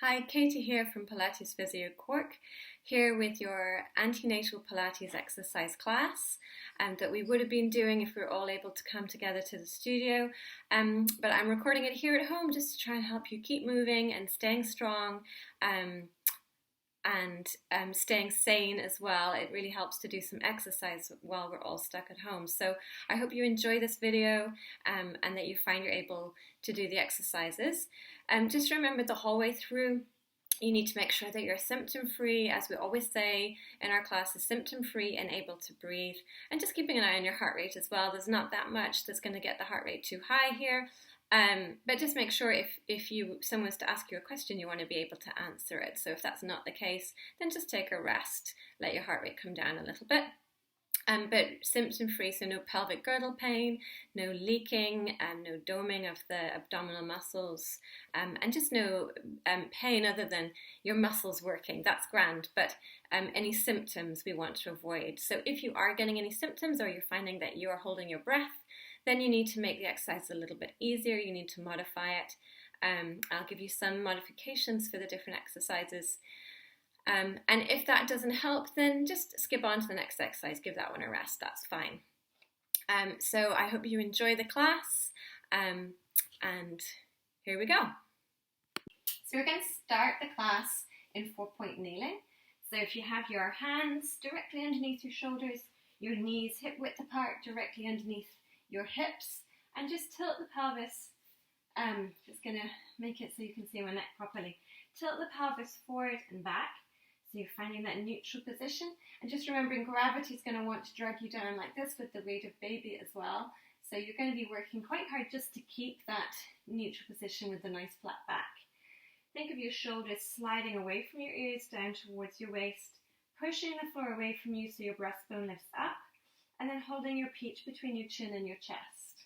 Hi, Katie here from Pilates Physio Cork, here with your antenatal Pilates exercise class that we would have been doing if we were all able to come together to the studio. But I'm recording it here at home just to try and help you keep moving and staying strong and staying sane as well. It really helps to do some exercise while we're all stuck at home. So I hope you enjoy this video and that you find you're able to do the exercises. Just remember the whole way through, you need to make sure that you're symptom-free, as we always say in our classes, symptom-free and able to breathe. And just keeping an eye on your heart rate as well. There's not that much that's going to get the heart rate too high here. But just make sure if someone's to ask you a question, you want to be able to answer it. So if that's not the case, then just take a rest. Let your heart rate come down a little bit. But symptom-free, so no pelvic girdle pain, no leaking, no doming of the abdominal muscles, and just no pain other than your muscles working. That's grand, but any symptoms we want to avoid. So if you are getting any symptoms or you're finding that you are holding your breath, then you need to make the exercise a little bit easier. You need to modify it. I'll give you some modifications for the different exercises. And if that doesn't help, then just skip on to the next exercise, give that one a rest, that's fine. So I hope you enjoy the class, and here we go. So we're going to start the class in 4-point kneeling. So if you have your hands directly underneath your shoulders, your knees hip width apart directly underneath your hips, and just tilt the pelvis, just going to make it so you can see my neck properly. Tilt the pelvis forward and back. So you're finding that neutral position, and just remembering gravity is going to want to drag you down like this with the weight of baby as well. So you're going to be working quite hard just to keep that neutral position with the nice flat back. Think of your shoulders sliding away from your ears down towards your waist, pushing the floor away from you so your breastbone lifts up, and then holding your peach between your chin and your chest.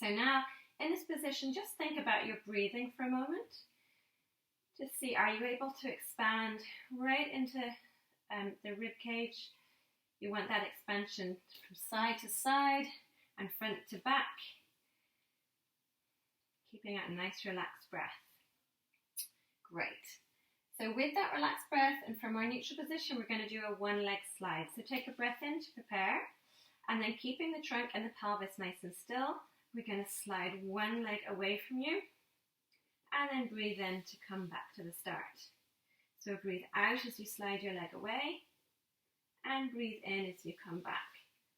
So now, in this position, just think about your breathing for a moment. Just see, are you able to expand right into the rib cage? You want that expansion from side to side and front to back, keeping a nice relaxed breath. Great. So with that relaxed breath and from our neutral position, we're going to do a one-leg slide. So take a breath in to prepare, and then keeping the trunk and the pelvis nice and still, we're going to slide one leg away from you. And then breathe in to come back to the start. So breathe out as you slide your leg away, and breathe in as you come back.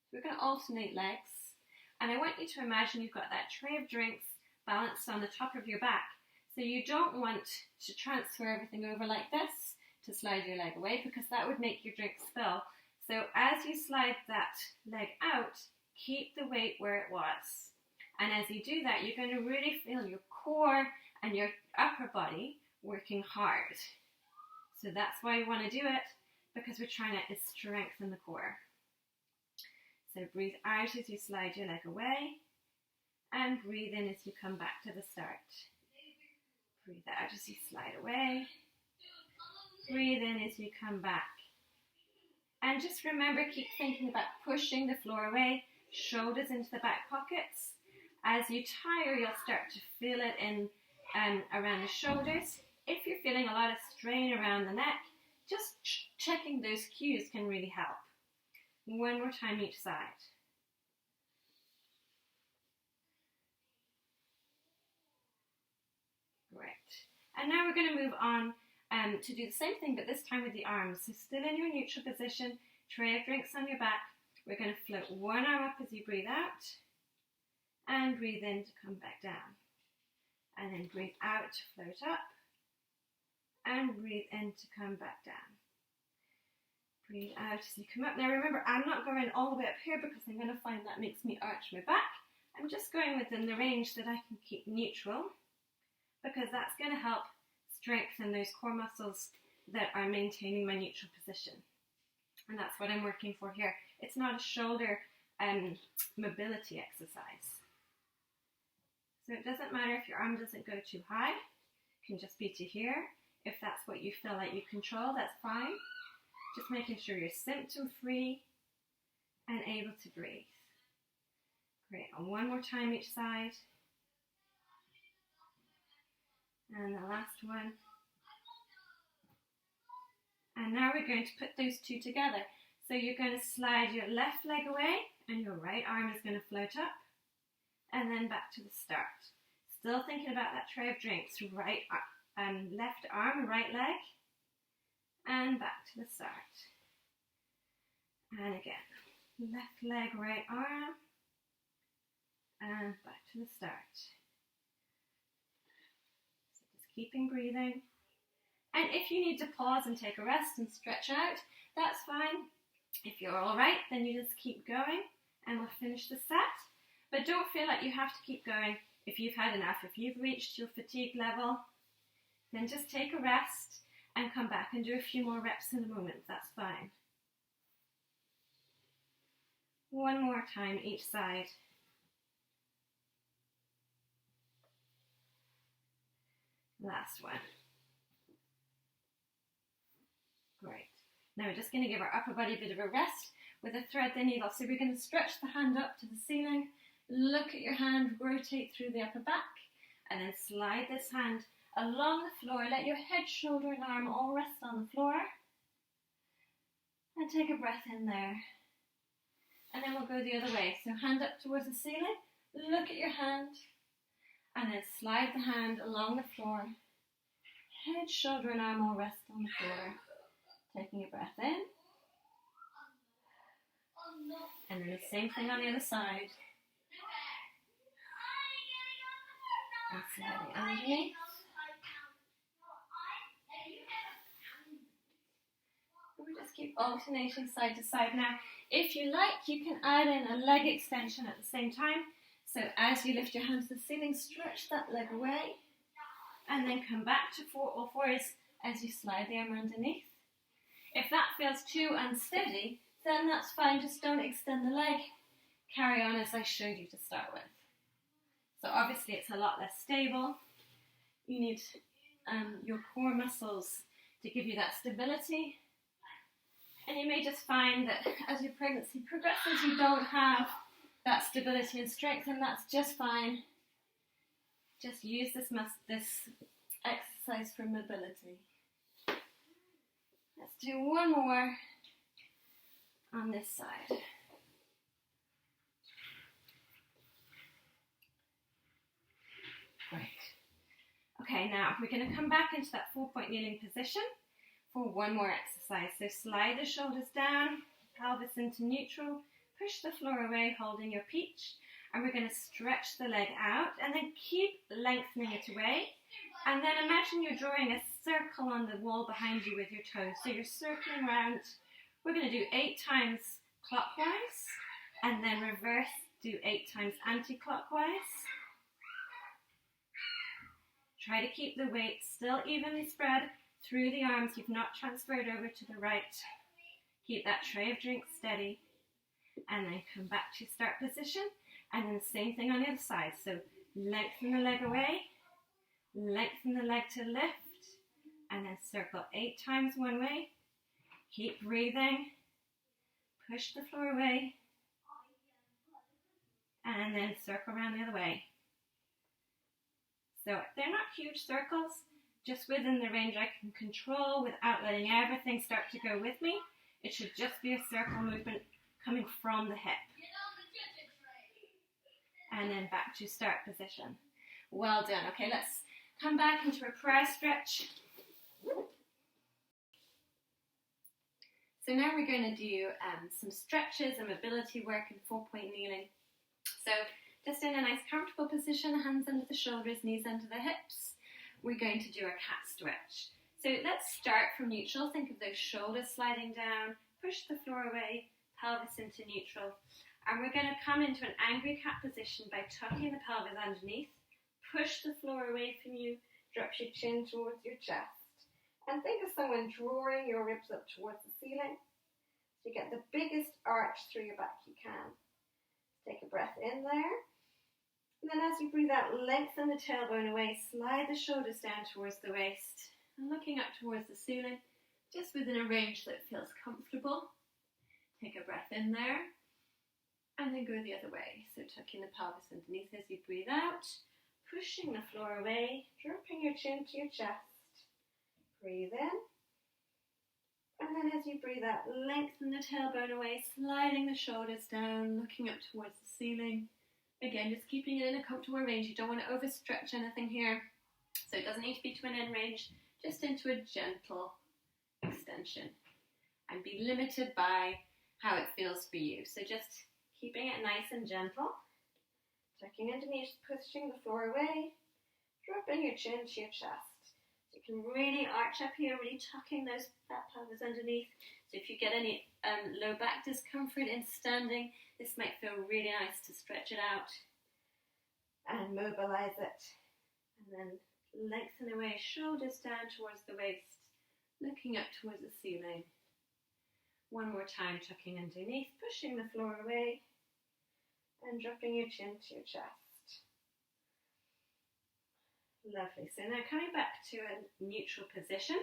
So we're going to alternate legs, and I want you to imagine you've got that tray of drinks balanced on the top of your back. So you don't want to transfer everything over like this to slide your leg away, because that would make your drink spill. So as you slide that leg out, keep the weight where it was. And as you do that, you're going to really feel your core and your upper body working hard. So that's why you want to do it, because we're trying to strengthen the core. So breathe out as you slide your leg away, and breathe in as you come back to the start. Breathe out as you slide away. Breathe in as you come back. And just remember, keep thinking about pushing the floor away, shoulders into the back pockets. As you tire, you'll start to feel it in around the shoulders. If you're feeling a lot of strain around the neck, just checking those cues can really help. One more time each side. Great. And now we're going to move on to do the same thing, but this time with the arms. So still in your neutral position, tray of drinks on your back. We're going to float one arm up as you breathe out, and breathe in to come back down. And then breathe out to float up, and breathe in to come back down. Breathe out as you come up. Now remember, I'm not going all the way up here because I'm going to find that makes me arch my back. I'm just going within the range that I can keep neutral, because that's going to help strengthen those core muscles that are maintaining my neutral position. And that's what I'm working for here. It's not a shoulder mobility exercise. So it doesn't matter if your arm doesn't go too high, it can just be to here. If that's what you feel like you control, that's fine. Just making sure you're symptom-free and able to breathe. Great, and one more time each side. And the last one. And now we're going to put those two together. So you're going to slide your left leg away and your right arm is going to float up and then back to the start. Still thinking about that tray of drinks. Left arm, right leg and back to the start. And again, left leg, right arm and back to the start. So just keeping breathing. And if you need to pause and take a rest and stretch out, that's fine. If you're all right, then you just keep going and we'll finish the set. But don't feel like you have to keep going if you've had enough. If you've reached your fatigue level, then just take a rest and come back and do a few more reps in a moment. That's fine. One more time each side. Last one. Great. Now we're just going to give our upper body a bit of a rest with a thread the needle. So we're going to stretch the hand up to the ceiling, look at your hand, rotate through the upper back, and then slide this hand along the floor. Let your head, shoulder, and arm all rest on the floor. And take a breath in there. And then we'll go the other way. So hand up towards the ceiling, look at your hand, and then slide the hand along the floor. Head, shoulder, and arm all rest on the floor. Taking a breath in. And then the same thing on the other side. And sliding underneath. We just keep alternating side to side. Now, if you like, you can add in a leg extension at the same time. So as you lift your hand to the ceiling, stretch that leg away. And then come back to all fours as you slide the arm underneath. If that feels too unsteady, then that's fine. Just don't extend the leg. Carry on as I showed you to start with. So obviously it's a lot less stable. You need your core muscles to give you that stability. And you may just find that as your pregnancy progresses, you don't have that stability and strength, and that's just fine. Just use this exercise for mobility. Let's do one more on this side. Great. Okay, now we're going to come back into that 4-point kneeling position for one more exercise. So slide the shoulders down, pelvis into neutral, push the floor away holding your peach, and we're going to stretch the leg out and then keep lengthening it away. And then imagine you're drawing a circle on the wall behind you with your toes. So you're circling around. We're going to do 8 times clockwise and then reverse, do 8 times anti-clockwise. Try to keep the weight still evenly spread through the arms. You've not transferred over to the right. Keep that tray of drinks steady. And then come back to start position. And then the same thing on the other side. So lengthen the leg away. Lengthen the leg to lift. And then circle 8 times one way. Keep breathing. Push the floor away. And then circle around the other way. So they're not huge circles, just within the range I can control without letting everything start to go with me. It should just be a circle movement coming from the hip. And then back to start position. Well done. Okay, let's come back into a prayer stretch. So now we're going to do some stretches and mobility work in 4-point kneeling. So just in a nice comfortable position, hands under the shoulders, knees under the hips. We're going to do a cat stretch. So let's start from neutral. Think of those shoulders sliding down, push the floor away, pelvis into neutral. And we're going to come into an angry cat position by tucking the pelvis underneath, push the floor away from you, drop your chin towards your chest. And think of someone drawing your ribs up towards the ceiling. So you get the biggest arch through your back you can. Take a breath in there. And then as you breathe out, lengthen the tailbone away, slide the shoulders down towards the waist, and looking up towards the ceiling, just within a range that feels comfortable. Take a breath in there, and then go the other way. So tucking the pelvis underneath as you breathe out, pushing the floor away, dropping your chin to your chest. Breathe in, And then as you breathe out, lengthen the tailbone away, sliding the shoulders down, looking up towards the ceiling. Again, just keeping it in a comfortable range. You don't want to overstretch anything here. So it doesn't need to be to an end range, just into a gentle extension. And be limited by how it feels for you. So just keeping it nice and gentle. Tucking underneath, pushing the floor away. Dropping your chin to your chest. So you can really arch up here, really tucking that pelvis underneath. So if you get any low back discomfort in standing, this might feel really nice to stretch it out and mobilize it. And then lengthen away, shoulders down towards the waist, looking up towards the ceiling. One more time, tucking underneath, pushing the floor away, and dropping your chin to your chest. Lovely. So now coming back to a neutral position,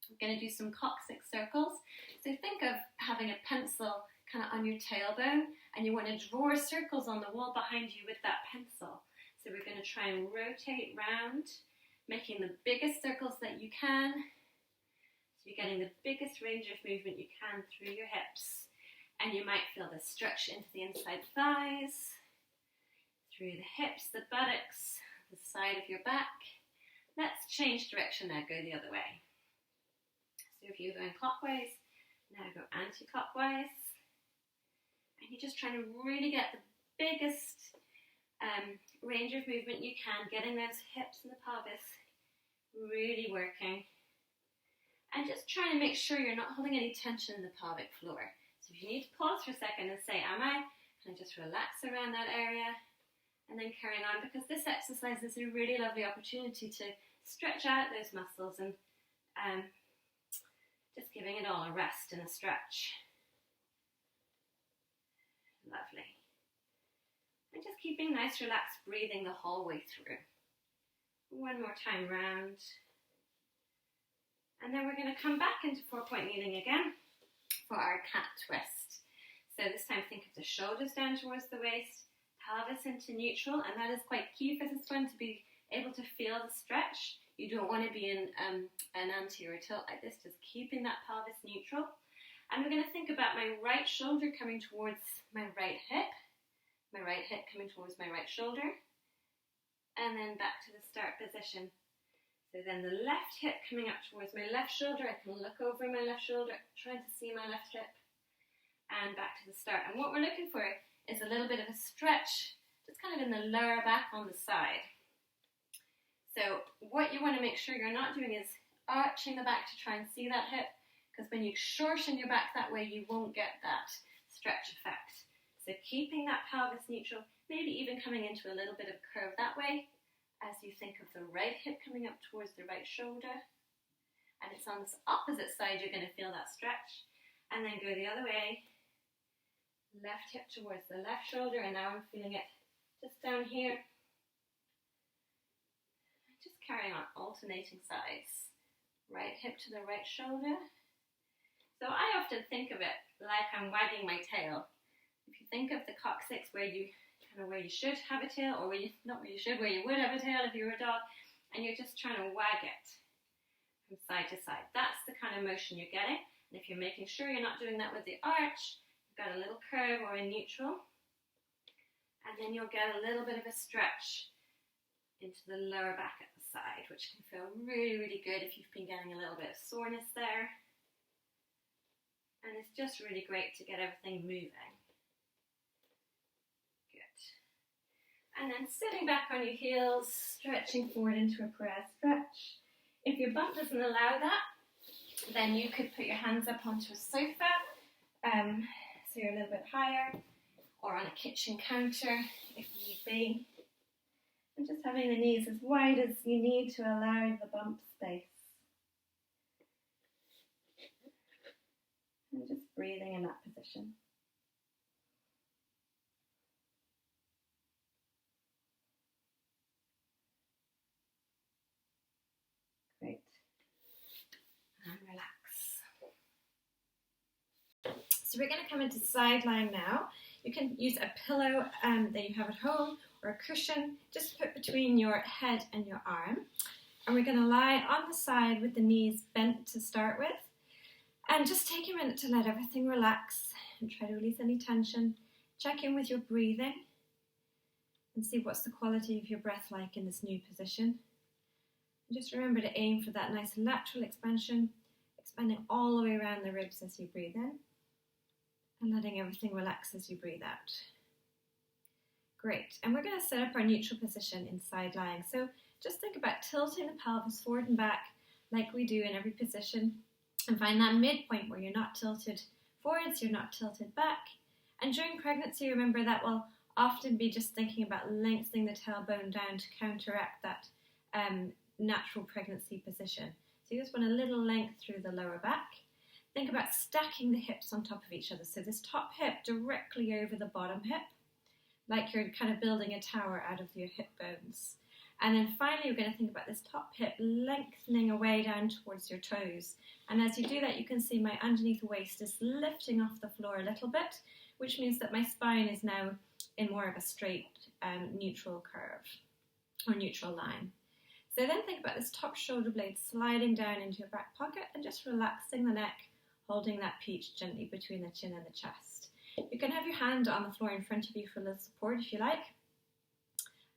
we're going to do some coccyx circles. So think of having a pencil kind of on your tailbone, and you want to draw circles on the wall behind you with that pencil. So we're going to try and rotate round, making the biggest circles that you can. So you're getting the biggest range of movement you can through your hips. And you might feel the stretch into the inside thighs, through the hips, the buttocks, the side of your back. Let's change direction now, go the other way. So if you're going clockwise, now go anti-clockwise. And you're just trying to really get the biggest range of movement you can, getting those hips and the pelvis really working. And just trying to make sure you're not holding any tension in the pelvic floor. So if you need to pause for a second and say, am I? Can I just relax around that area? And then carrying on, because this exercise is a really lovely opportunity to stretch out those muscles and just giving it all a rest and a stretch. Lovely. And just keeping nice, relaxed breathing the whole way through. One more time round. And then we're going to come back into 4-point kneeling again for our cat twist. So this time think of the shoulders down towards the waist, pelvis into neutral, and that is quite key for this one, to be able to feel the stretch. You don't want to be in an anterior tilt like this, just keeping that pelvis neutral. And we're going to think about my right shoulder coming towards my right hip coming towards my right shoulder, and then back to the start position. So then the left hip coming up towards my left shoulder, I can look over my left shoulder, trying to see my left hip, and back to the start. And what we're looking for is a little bit of a stretch, just kind of in the lower back on the side. So what you want to make sure you're not doing is arching the back to try and see that hip, because when you shorten your back that way, you won't get that stretch effect. So keeping that pelvis neutral, maybe even coming into a little bit of curve that way, as you think of the right hip coming up towards the right shoulder. And it's on this opposite side you're going to feel that stretch. And then go the other way. Left hip towards the left shoulder, and now I'm feeling it just down here. Just carrying on, alternating sides. Right hip to the right shoulder. So I often think of it like I'm wagging my tail. If you think of the coccyx where you should have a tail, or where you would have a tail if you were a dog, and you're just trying to wag it from side to side. That's the kind of motion you're getting. And if you're making sure you're not doing that with the arch, you've got a little curve or a neutral, and then you'll get a little bit of a stretch into the lower back at the side, which can feel really, really good if you've been getting a little bit of soreness there. And it's just really great to get everything moving. And then sitting back on your heels, stretching forward into a prayer stretch. If your bump doesn't allow that, then you could put your hands up onto a sofa, so you're a little bit higher, or on a kitchen counter if need be. And just having the knees as wide as you need to allow the bump space. And just breathing in that position. Great. And relax. So we're going to come into side lying now. You can use a pillow that you have at home, or a cushion, just put between your head and your arm. And we're going to lie on the side with the knees bent to start with. And just take a minute to let everything relax and try to release any tension. Check in with your breathing and see what's the quality of your breath like in this new position. And just remember to aim for that nice lateral expansion, expanding all the way around the ribs as you breathe in and letting everything relax as you breathe out. Great, and we're going to set up our neutral position in side lying. So just think about tilting the pelvis forward and back like we do in every position, and find that midpoint where you're not tilted forwards, you're not tilted back. And during pregnancy, remember that will often be just thinking about lengthening the tailbone down to counteract that natural pregnancy position. So you just want a little length through the lower back. Think about stacking the hips on top of each other. So this top hip directly over the bottom hip, like you're kind of building a tower out of your hip bones. And then finally, we're going to think about this top hip lengthening away down towards your toes. And as you do that, you can see my underneath waist is lifting off the floor a little bit, which means that my spine is now in more of a straight neutral curve or neutral line. So then think about this top shoulder blade sliding down into your back pocket and just relaxing the neck, holding that peach gently between the chin and the chest. You can have your hand on the floor in front of you for a little support if you like,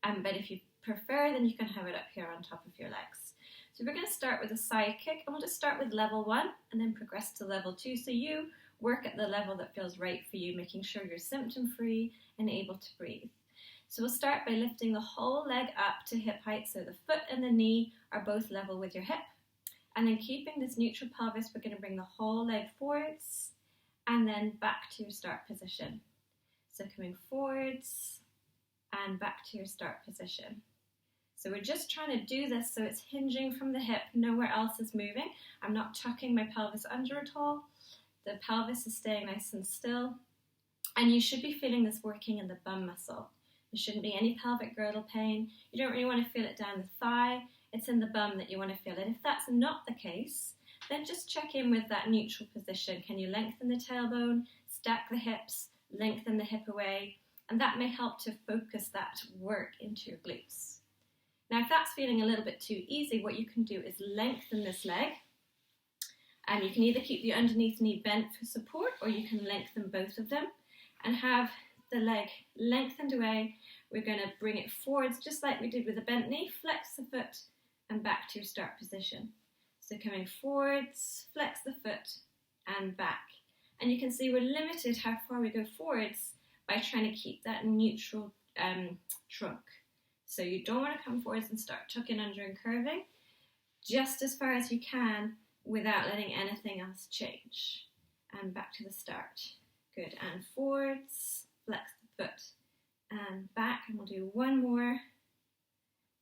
but if you prefer, then you can have it up here on top of your legs. So we're going to start with a side kick, and we'll just start with level 1 and then progress to level 2. So you work at the level that feels right for you, making sure you're symptom-free and able to breathe. So we'll start by lifting the whole leg up to hip height, so the foot and the knee are both level with your hip. And then keeping this neutral pelvis, we're going to bring the whole leg forwards and then back to your start position. So coming forwards and back to your start position. So we're just trying to do this so it's hinging from the hip, nowhere else is moving. I'm not tucking my pelvis under at all. The pelvis is staying nice and still. And you should be feeling this working in the bum muscle. There shouldn't be any pelvic girdle pain. You don't really want to feel it down the thigh. It's in the bum that you want to feel it. If that's not the case, then just check in with that neutral position. Can you lengthen the tailbone, stack the hips, lengthen the hip away? And that may help to focus that work into your glutes. Now, if that's feeling a little bit too easy, what you can do is lengthen this leg. And you can either keep the underneath knee bent for support, or you can lengthen both of them and have the leg lengthened away. We're going to bring it forwards just like we did with the bent knee. Flex the foot and back to your start position. So coming forwards, flex the foot and back. And you can see we're limited how far we go forwards by trying to keep that neutral trunk. So you don't want to come forwards and start tucking under and curving, just as far as you can without letting anything else change. And back to the start. Good, and forwards, flex the foot and back, and we'll do one more.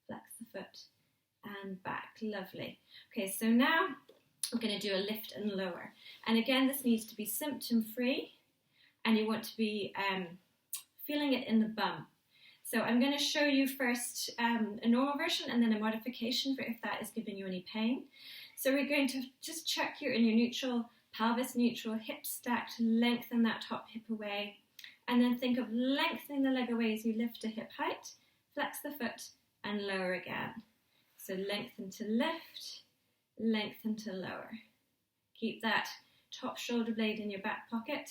Flex the foot and back, lovely. Okay, so now we're going to do a lift and lower. And again, this needs to be symptom-free, and you want to be feeling it in the bum. So I'm going to show you first a normal version and then a modification for if that is giving you any pain. So we're going to just check you're in your neutral, pelvis neutral, hips stacked, lengthen that top hip away, and then think of lengthening the leg away as you lift to hip height, flex the foot and lower again. So lengthen to lift, lengthen to lower. Keep that top shoulder blade in your back pocket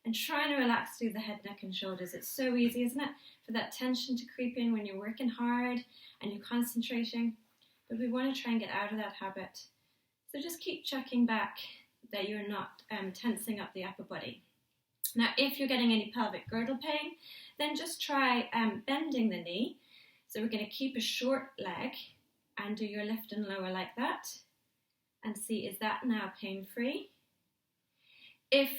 and try to relax through the head, neck and shoulders. It's so easy, isn't it, for that tension to creep in when you're working hard and you're concentrating. But we want to try and get out of that habit. So just keep checking back that you're not tensing up the upper body. Now, if you're getting any pelvic girdle pain, then just try bending the knee. So we're going to keep a short leg and do your lift and lower like that. And see, is that now pain-free? If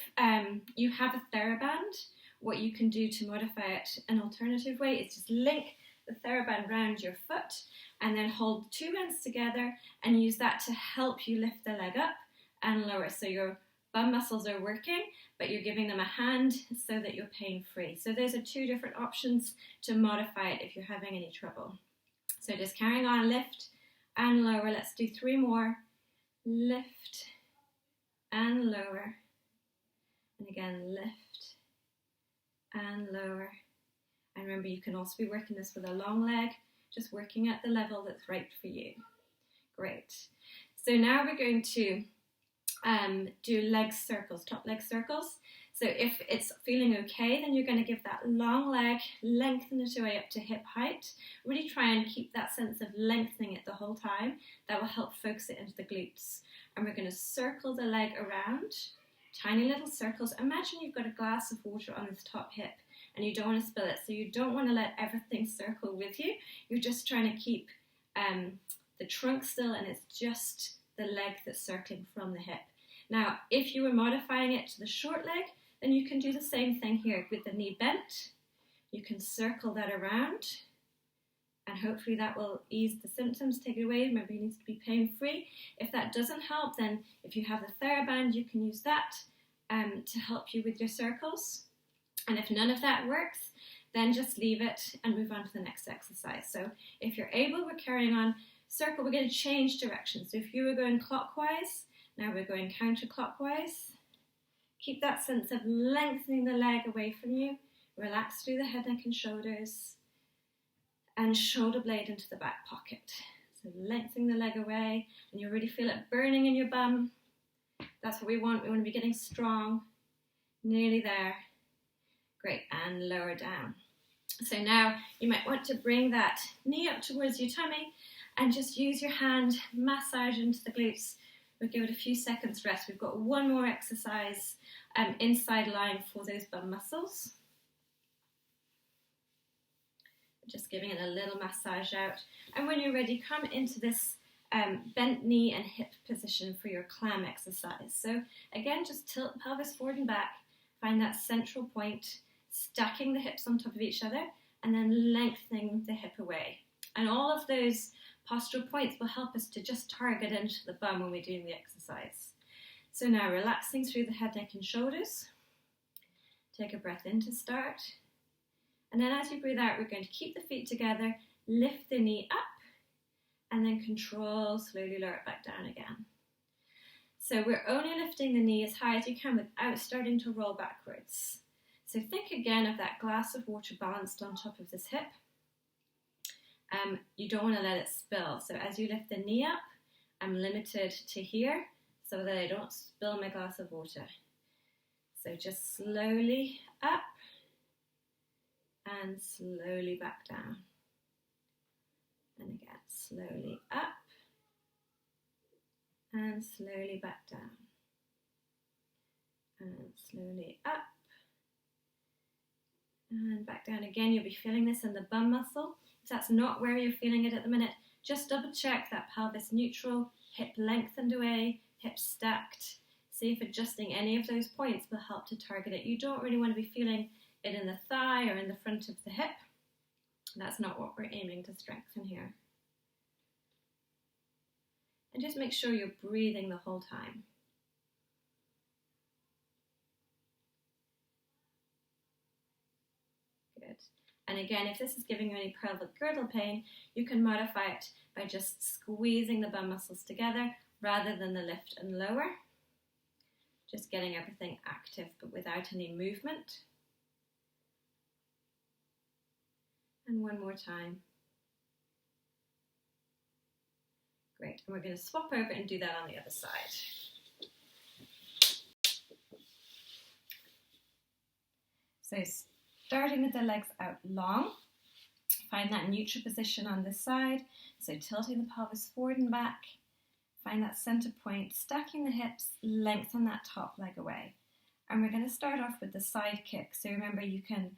you have a TheraBand, what you can do to modify it an alternative way is just link the TheraBand around your foot and then hold two ends together and use that to help you lift the leg up and lower. So your bum muscles are working, but you're giving them a hand so that you're pain-free. So those are two different options to modify it if you're having any trouble. So just carrying on, lift and lower. Let's do 3 more. Lift and lower. And again, lift and lower. And remember, you can also be working this with a long leg, just working at the level that's right for you. Great. So now we're going to do leg circles, top leg circles. So if it's feeling okay, then you're going to give that long leg, lengthen it away up to hip height. Really try and keep that sense of lengthening it the whole time. That will help focus it into the glutes. And we're going to circle the leg around, tiny little circles. Imagine you've got a glass of water on this top hip and you don't want to spill it. So you don't want to let everything circle with you. You're just trying to keep the trunk still, and it's just the leg that's circling from the hip. Now, if you were modifying it to the short leg, then you can do the same thing here with the knee bent. You can circle that around, and hopefully that will ease the symptoms, take it away. Remember, it needs to be pain-free. If that doesn't help, then if you have the TheraBand, you can use that to help you with your circles. And if none of that works, then just leave it and move on to the next exercise. So if you're able, we're carrying on circle. We're going to change direction. So if you were going clockwise, now we're going counterclockwise. Keep that sense of lengthening the leg away from you. Relax through the head, neck and shoulders. And shoulder blade into the back pocket. So lengthening the leg away, and you really feel it burning in your bum. That's what we want. We want to be getting strong. Nearly there. Great, and lower down. So now you might want to bring that knee up towards your tummy and just use your hand, massage into the glutes. We'll give it a few seconds rest. We've got one more exercise inside lying for those bum muscles. Just giving it a little massage out. And when you're ready, come into this bent knee and hip position for your clam exercise. So again, just tilt the pelvis forward and back. Find that central point, stacking the hips on top of each other, and then lengthening the hip away. And all of those postural points will help us to just target into the bum when we're doing the exercise. So now relaxing through the head, neck and shoulders. Take a breath in to start. And then as you breathe out, we're going to keep the feet together, lift the knee up, and then control, slowly lower it back down again. So we're only lifting the knee as high as you can without starting to roll backwards. So think again of that glass of water balanced on top of this hip. You don't want to let it spill. So as you lift the knee up, I'm limited to here so that I don't spill my glass of water. So just slowly up and slowly back down. And again, slowly up and slowly back down. And slowly up and back down again. You'll be feeling this in the bum muscle. If that's not where you're feeling it at the minute, just double check that pelvis neutral, hip lengthened away, hips stacked. See if adjusting any of those points will help to target it. You don't really want to be feeling it in the thigh or in the front of the hip. That's not what we're aiming to strengthen here. And just make sure you're breathing the whole time. Good. And again, if this is giving you any pelvic girdle pain, you can modify it by just squeezing the bum muscles together rather than the lift and lower. Just getting everything active but without any movement. And one more time. Great, and we're going to swap over and do that on the other side. So starting with the legs out long, find that neutral position on this side. So tilting the pelvis forward and back, find that center point, stacking the hips, lengthen that top leg away. And we're going to start off with the side kick. So remember, you can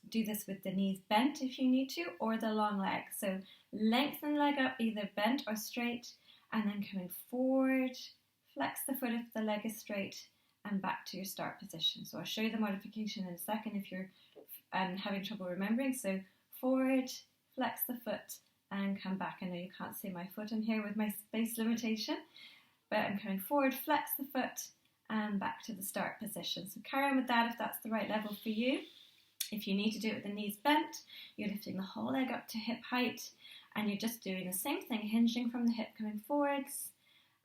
do this with the knees bent if you need to, or the long leg. So lengthen the leg up, either bent or straight, and then coming forward, flex the foot if the leg is straight, and back to your start position. So I'll show you the modification in a second if you're having trouble remembering. So forward, flex the foot, and come back. I know you can't see my foot in here with my space limitation, but I'm coming forward, flex the foot, and back to the start position. So carry on with that if that's the right level for you. If you need to do it with the knees bent, you're lifting the whole leg up to hip height, and you're just doing the same thing, hinging from the hip, coming forwards,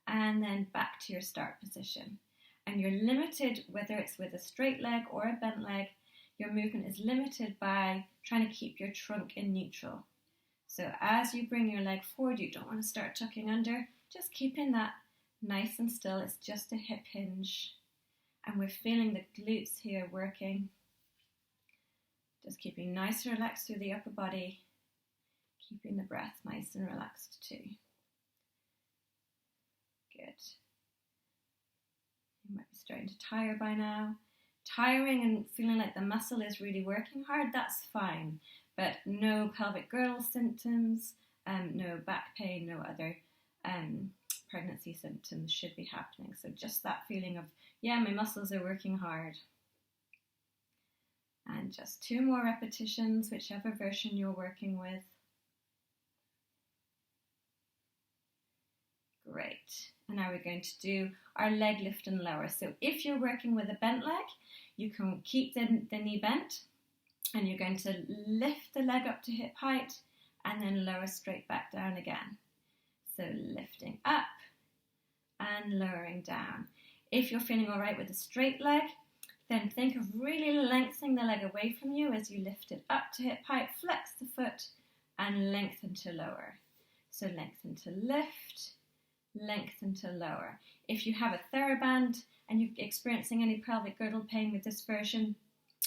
and then back to your start position. And you're limited, whether it's with a straight leg or a bent leg, your movement is limited by trying to keep your trunk in neutral. So as you bring your leg forward, you don't want to start tucking under, just keeping that Nice and still, it's just a hip hinge. And we're feeling the glutes here working. Just keeping nice and relaxed through the upper body. Keeping the breath nice and relaxed too. Good. You might be starting to tire by now. Tiring and feeling like the muscle is really working hard, that's fine. But no pelvic girdle symptoms, no back pain, no other pregnancy symptoms should be happening. So just that feeling of, yeah, my muscles are working hard. And just 2 more repetitions, whichever version you're working with. Great. And now we're going to do our leg lift and lower. So if you're working with a bent leg, you can keep the knee bent, and you're going to lift the leg up to hip height and then lower straight back down again. So lifting up and lowering down. If you're feeling all right with a straight leg, then think of really lengthening the leg away from you as you lift it up to hip height, flex the foot and lengthen to lower. So lengthen to lift, lengthen to lower. If you have a TheraBand and you're experiencing any pelvic girdle pain with this version,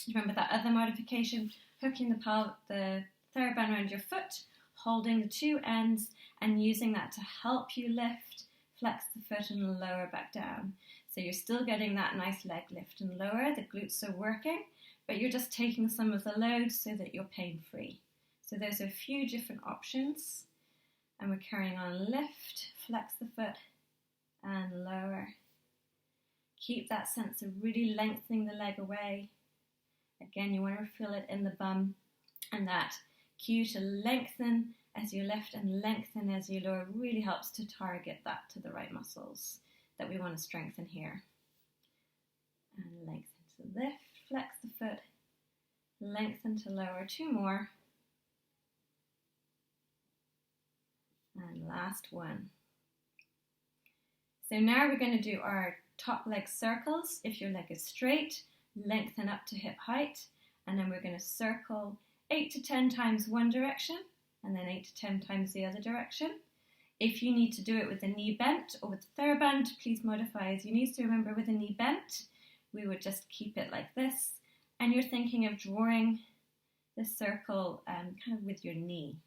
remember that other modification, hooking the TheraBand around your foot, holding the 2 ends and using that to help you lift, flex the foot and lower back down. So you're still getting that nice leg lift and lower, the glutes are working, but you're just taking some of the load so that you're pain free. So there's a few different options, and we're carrying on. Lift, flex the foot and lower. Keep that sense of really lengthening the leg away. Again, you want to feel it in the bum, and that cue to lengthen as you lift and lengthen as you lower really helps to target that to the right muscles that we want to strengthen here. And lengthen to lift, flex the foot, lengthen to lower. 2 more. And last one. So now we're going to do our top leg circles. If your leg is straight, lengthen up to hip height, and then we're going to circle 8 to 10 times one direction and then 8 to 10 times the other direction. If you need to do it with the knee bent or with the TheraBand, please modify as you need to. Remember, with the knee bent, we would just keep it like this, and you're thinking of drawing the circle kind of with your knee.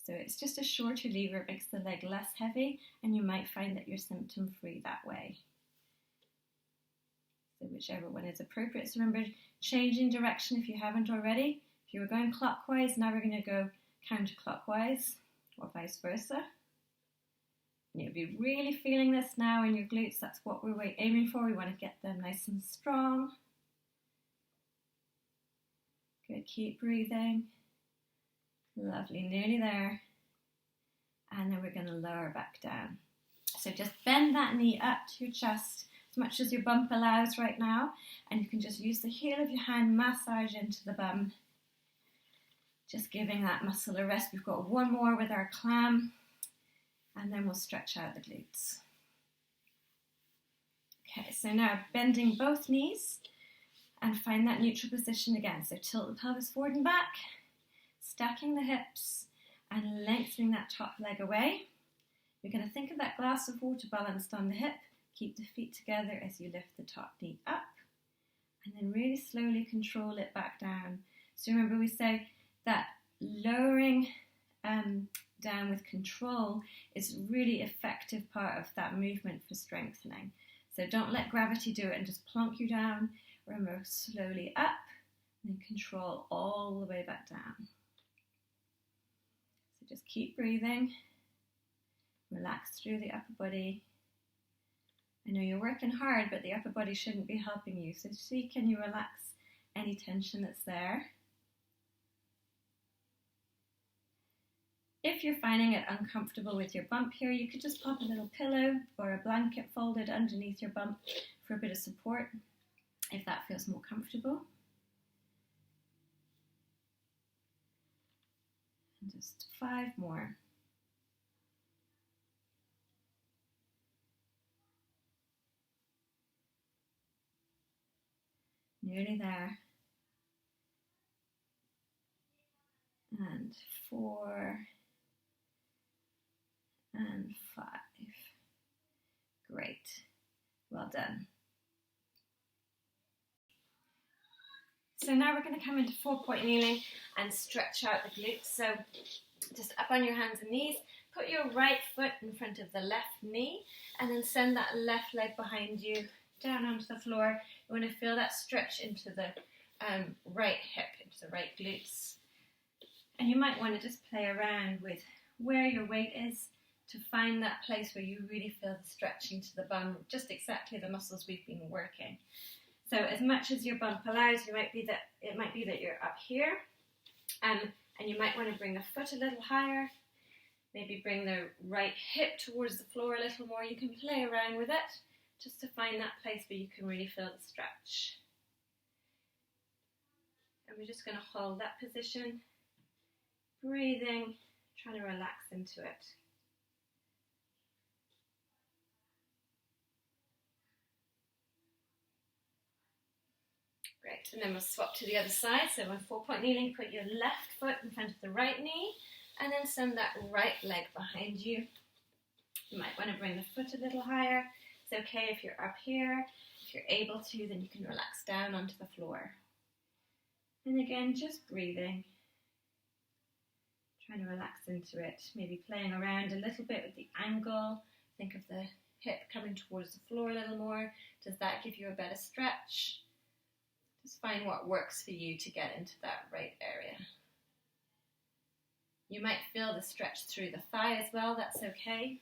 So it's just a shorter lever, it makes the leg less heavy, and you might find that you're symptom free that way. So whichever one is appropriate. So remember, changing direction if you haven't already. If you were going clockwise, now we're going to go counterclockwise, or vice versa. And you'll be really feeling this now in your glutes. That's what we're aiming for. We want to get them nice and strong. Good, keep breathing. Lovely, nearly there. And then we're going to lower back down. So just bend that knee up to your chest as much as your bump allows right now. And you can just use the heel of your hand, massage into the bum. Just giving that muscle a rest. We've got 1 more with our clam, and then we'll stretch out the glutes. Okay, so now bending both knees and find that neutral position again. So tilt the pelvis forward and back, stacking the hips and lengthening that top leg away. You're going to think of that glass of water balanced on the hip. Keep the feet together as you lift the top knee up, and then really slowly control it back down. So remember, we say that lowering down with control is a really effective part of that movement for strengthening. So don't let gravity do it and just plonk you down. Remember, slowly up and then control all the way back down. So just keep breathing. Relax through the upper body. I know you're working hard, but the upper body shouldn't be helping you. So see, can you relax any tension that's there? If you're finding it uncomfortable with your bump here, you could just pop a little pillow or a blanket folded underneath your bump for a bit of support, if that feels more comfortable. And just 5 more. Nearly there. And 4 and 5. Great. Well done. So now we're going to come into 4-point kneeling and stretch out the glutes. So just up on your hands and knees, put your right foot in front of the left knee and then send that left leg behind you down onto the floor. You want to feel that stretch into the right hip, into the right glutes. And you might want to just play around with where your weight is to find that place where you really feel the stretching to the bum, just exactly the muscles we've been working. So as much as your bump allows, it might be that you're up here, and you might want to bring the foot a little higher, maybe bring the right hip towards the floor a little more. You can play around with it just to find that place where you can really feel the stretch. And we're just going to hold that position, breathing, trying to relax into it. Great, and then we'll swap to the other side. So on 4-point kneeling, put your left foot in front of the right knee and then send that right leg behind you. You might want to bring the foot a little higher. It's okay if you're up here. If you're able to, then you can relax down onto the floor. And again, just breathing. Trying to relax into it. Maybe playing around a little bit with the angle. Think of the hip coming towards the floor a little more. Does that give you a better stretch? Just find what works for you to get into that right area. You might feel the stretch through the thigh as well, that's okay.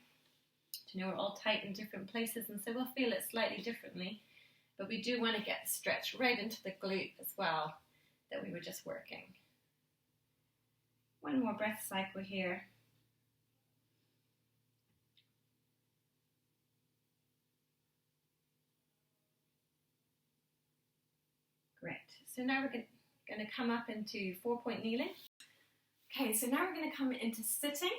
You know, we're all tight in different places and so we'll feel it slightly differently, but we do want to get the stretch right into the glute as well that we were just working. One more breath cycle here. Great. So now we're going to come up into 4-point kneeling. Okay, so now we're going to come into sitting.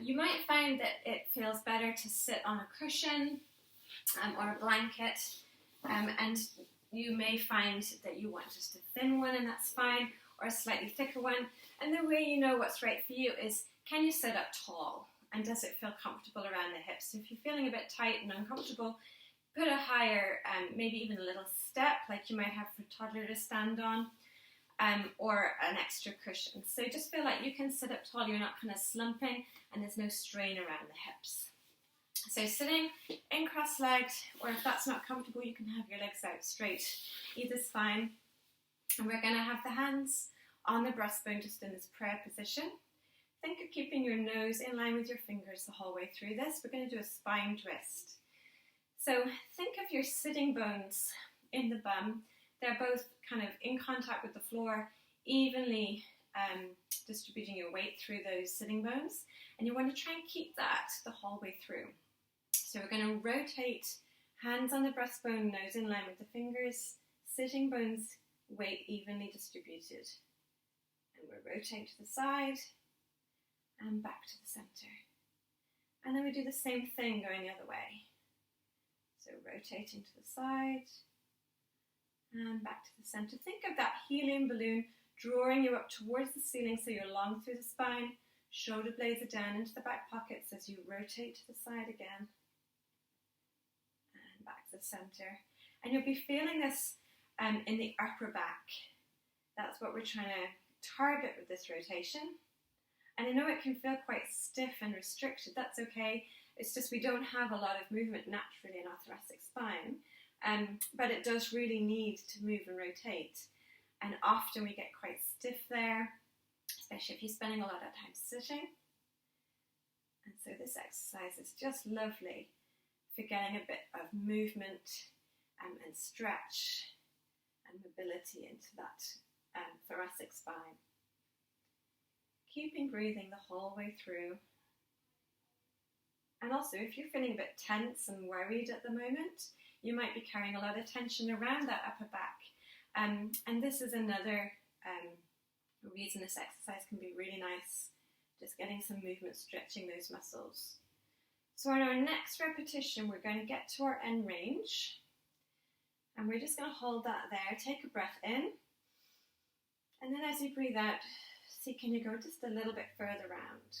You might find that it feels better to sit on a cushion or a blanket, and you may find that you want just a thin one, and that's fine, or a slightly thicker one. And the way you know what's right for you is, can you sit up tall, and does it feel comfortable around the hips? So if you're feeling a bit tight and uncomfortable, put a higher, maybe even a little step, like you might have for a toddler to stand on, or an extra cushion. So just feel like you can sit up tall, you're not kind of slumping, and there's no strain around the hips. So sitting in cross-legged, or if that's not comfortable, you can have your legs out straight. Either's fine. And we're going to have the hands on the breastbone just in this prayer position. Think of keeping your nose in line with your fingers the whole way through this. We're going to do a spine twist. So think of your sitting bones in the bum. They're both kind of in contact with the floor, evenly distributing your weight through those sitting bones. And you want to try and keep that the whole way through. So we're going to rotate, hands on the breastbone, nose in line with the fingers, sitting bones, weight evenly distributed. And we'll rotate to the side and back to the center. And then we do the same thing going the other way. So rotating to the side and back to the center. Think of that helium balloon drawing you up towards the ceiling so you're long through the spine. Shoulder blades are down into the back pockets as you rotate to the side again. And back to the center. And you'll be feeling this in the upper back. That's what we're trying to target with this rotation. And I know it can feel quite stiff and restricted. That's okay. It's just we don't have a lot of movement naturally in our thoracic spine. But it does really need to move and rotate. And often we get quite stiff there, especially if you're spending a lot of time sitting. And so this exercise is just lovely for getting a bit of movement and stretch and mobility into that thoracic spine. Keeping breathing the whole way through. And also, if you're feeling a bit tense and worried at the moment, you might be carrying a lot of tension around that upper back. And this is another reason this exercise can be really nice, just getting some movement, stretching those muscles. So in our next repetition, we're going to get to our end range. And we're just going to hold that there. Take a breath in. And then as you breathe out, see, can you go just a little bit further round?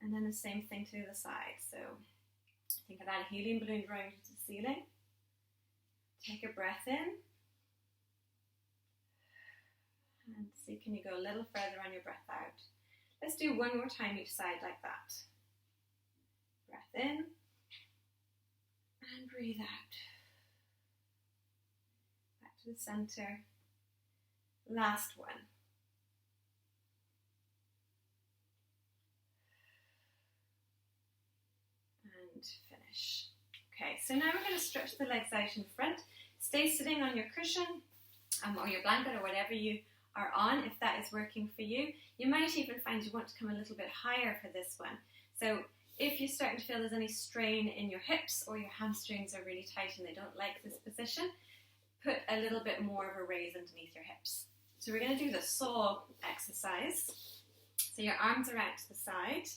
And then the same thing to the other side. So Think of that helium balloon growing to the ceiling. Take a breath in. And see, can you go a little further on your breath out? Let's do one more time each side like that. Breath in. And breathe out. Back to the center. Last one. And finish. Okay, so now we're going to stretch the legs out in front. Stay sitting on your cushion or your blanket or whatever you are on, if that is working for you. You might even find you want to come a little bit higher for this one. So if you're starting to feel there's any strain in your hips or your hamstrings are really tight and they don't like this position, put a little bit more of a raise underneath your hips. So we're going to do the saw exercise. So your arms are out to the side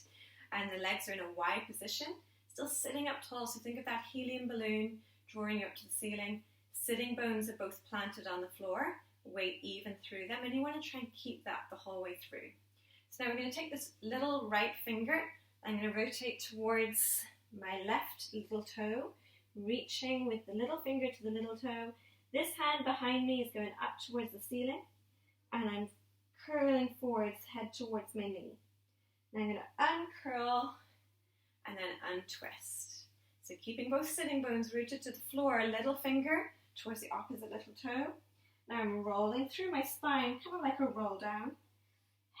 and the legs are in a wide position, still sitting up tall. So think of that helium balloon drawing you up to the ceiling. Sitting bones are both planted on the floor, weight even through them, and you want to try and keep that the whole way through. So now we're going to take this little right finger. I'm going to rotate towards my left little toe, reaching with the little finger to the little toe. This hand behind me is going up towards the ceiling, and I'm curling forwards, head towards my knee. Now I'm going to uncurl and then untwist. So keeping both sitting bones rooted to the floor, little finger towards the opposite little toe. Now I'm rolling through my spine, kind of like a roll down.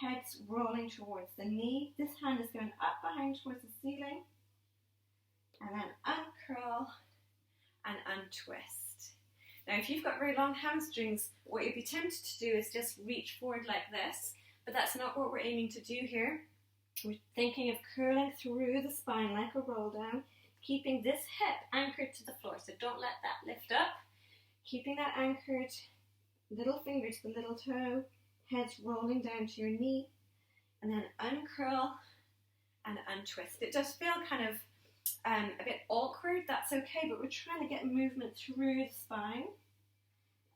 Head's rolling towards the knee. This hand is going up behind towards the ceiling. And then uncurl and untwist. Now if you've got very long hamstrings, what you'd be tempted to do is just reach forward like this, but that's not what we're aiming to do here. We're thinking of curling through the spine like a roll down, keeping this hip anchored to the floor. So don't let that lift up. Keeping that anchored, little finger to the little toe, head's rolling down to your knee, and then uncurl and untwist. It does feel kind of a bit awkward, that's okay, but we're trying to get movement through the spine,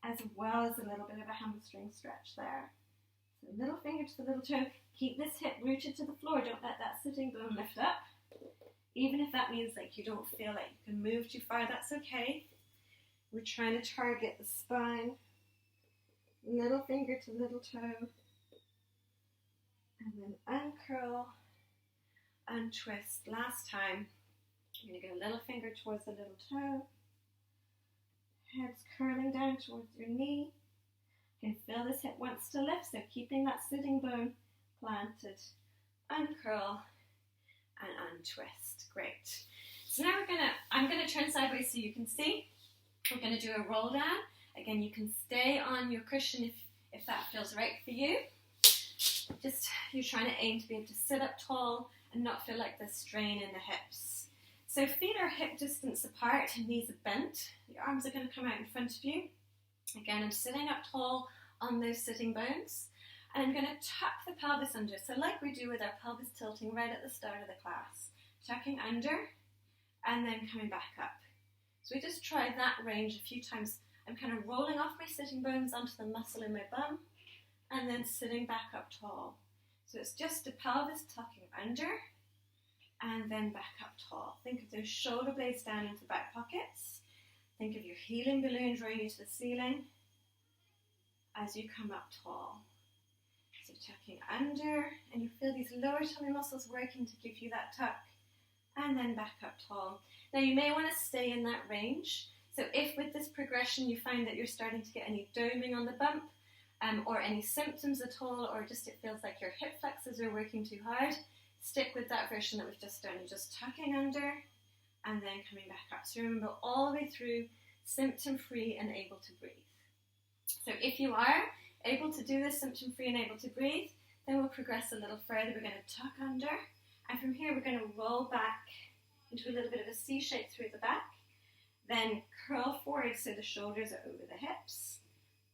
as well as a little bit of a hamstring stretch there. So little finger to the little toe, keep this hip rooted to the floor, don't let that sitting bone lift up. Even if that means like you don't feel like you can move too far, that's okay. We're trying to target the spine. Little finger to little toe. And then uncurl, untwist. Last time, you're going to go little finger towards the little toe. Head's curling down towards your knee. You can feel this hip wants to lift, so keeping that sitting bone planted. Uncurl and untwist. Great. So now I'm going to turn sideways so you can see. We're going to do a roll down. Again, you can stay on your cushion if that feels right for you. Just you're trying to aim to be able to sit up tall and not feel like there's strain in the hips. So feet are hip distance apart and knees are bent. Your arms are going to come out in front of you. Again, I'm sitting up tall on those sitting bones. And I'm going to tuck the pelvis under. So like we do with our pelvis tilting right at the start of the class. Tucking under and then coming back up. So we just try that range a few times. I'm kind of rolling off my sitting bones onto the muscle in my bum and then sitting back up tall. So it's just the pelvis tucking under and then back up tall. Think of those shoulder blades down into the back pockets. Think of your helium balloon drawing you to the ceiling as you come up tall. So tucking under, and you feel these lower tummy muscles working to give you that tuck, and then back up tall. Now you may want to stay in that range. So if with this progression you find that you're starting to get any doming on the bump, or any symptoms at all, or just it feels like your hip flexors are working too hard, stick with that version that we've just done. You're just tucking under and then coming back up. So remember all the way through, symptom-free and able to breathe. So if you are able to do this symptom-free and able to breathe, then we'll progress a little further. We're going to tuck under, and from here we're going to roll back into a little bit of a C shape through the back, then curl forward so the shoulders are over the hips,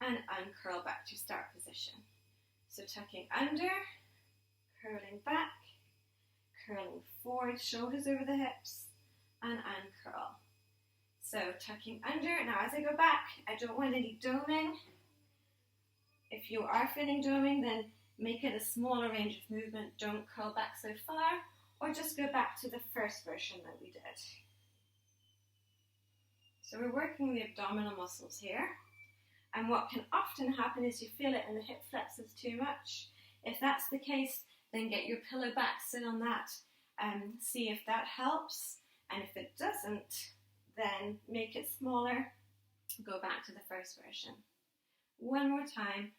and uncurl back to start position. So tucking under, curling back, curling forward, shoulders over the hips, and uncurl. So tucking under. Now as I go back, I don't want any doming. If you are feeling doming, then make it a smaller range of movement. Don't curl back so far, or just go back to the first version that we did. So we're working the abdominal muscles here. And what can often happen is you feel it in the hip flexors too much. If that's the case, then get your pillow back, sit on that, and see if that helps. And if it doesn't, then make it smaller. Go back to the first version. One more time.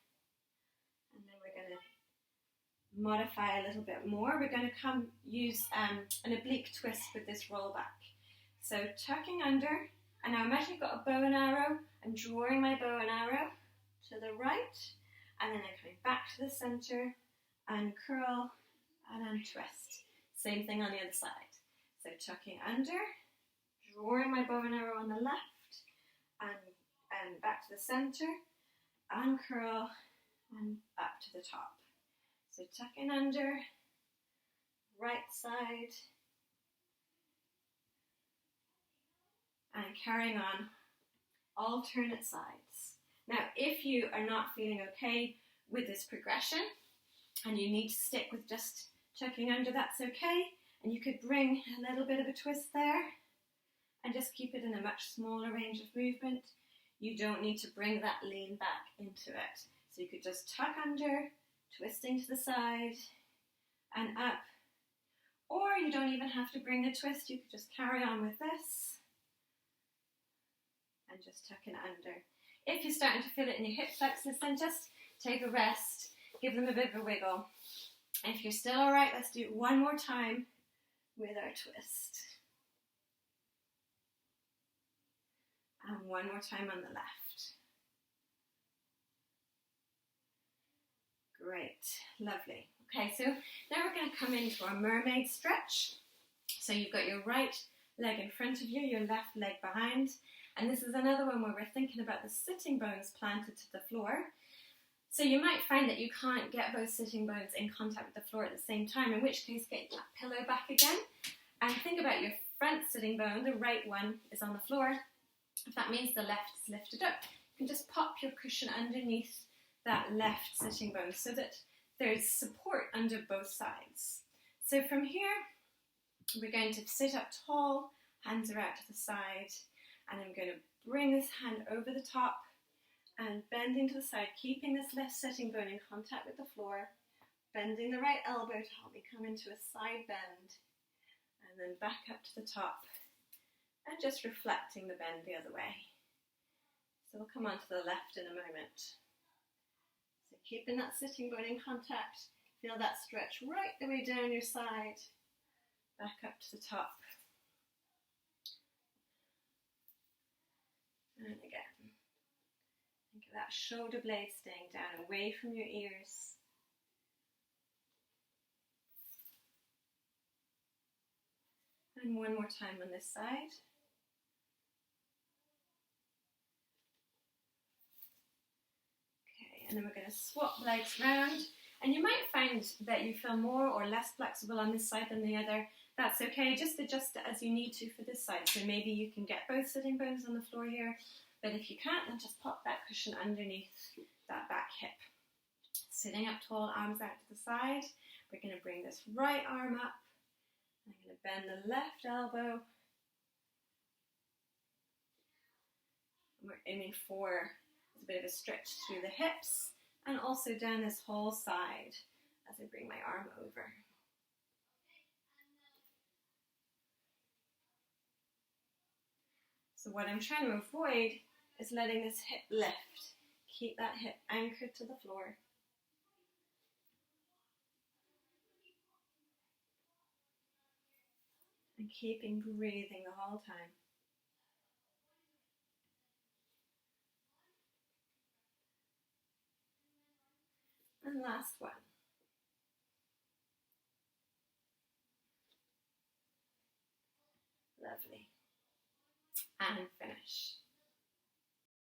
And then we're going to modify a little bit more. We're going to use an oblique twist with this roll back. So tucking under, and now imagine you've got a bow and arrow. I'm drawing my bow and arrow to the right, and then I'm coming back to the center, and curl, and untwist. Same thing on the other side. So tucking under, drawing my bow and arrow on the left, and back to the center, uncurl, and up to the top. So tucking under, right side, and carrying on alternate sides. Now, if you are not feeling okay with this progression and you need to stick with just tucking under, that's okay. And you could bring a little bit of a twist there and just keep it in a much smaller range of movement. You don't need to bring that lean back into it. So you could just tuck under, twisting to the side and up. Or you don't even have to bring the twist, you could just carry on with this and just tuck it under. If you're starting to feel it in your hip flexors, then just take a rest, give them a bit of a wiggle. And if you're still all right, let's do it one more time with our twist. And one more time on the left. Great, lovely. Okay, so now we're going to come into our mermaid stretch. So you've got your right leg in front of you, your left leg behind. And this is another one where we're thinking about the sitting bones planted to the floor. So you might find that you can't get both sitting bones in contact with the floor at the same time, in which case get that pillow back again. And think about your front sitting bone, the right one is on the floor. If that means the left is lifted up, you can just pop your cushion underneath that left sitting bone so that there's support under both sides. So from here, we're going to sit up tall, hands are out to the side, and I'm going to bring this hand over the top and bending to the side, keeping this left sitting bone in contact with the floor, bending the right elbow to help me come into a side bend, and then back up to the top, and just reflecting the bend the other way. So we'll come on to the left in a moment. So keeping that sitting bone in contact, feel that stretch right the way down your side, back up to the top. And again, think of that shoulder blade staying down away from your ears. And one more time on this side. Okay, and then we're going to swap legs round. And you might find that you feel more or less flexible on this side than the other. That's okay, just adjust it as you need to for this side. So maybe you can get both sitting bones on the floor here, but if you can't, then just pop that cushion underneath that back hip. Sitting up tall, arms out to the side. We're going to bring this right arm up. I'm going to bend the left elbow. We're aiming for a bit of a stretch through the hips and also down this whole side as I bring my arm over. So what I'm trying to avoid is letting this hip lift. Keep that hip anchored to the floor. And keeping breathing the whole time. And last one. Lovely. And finish.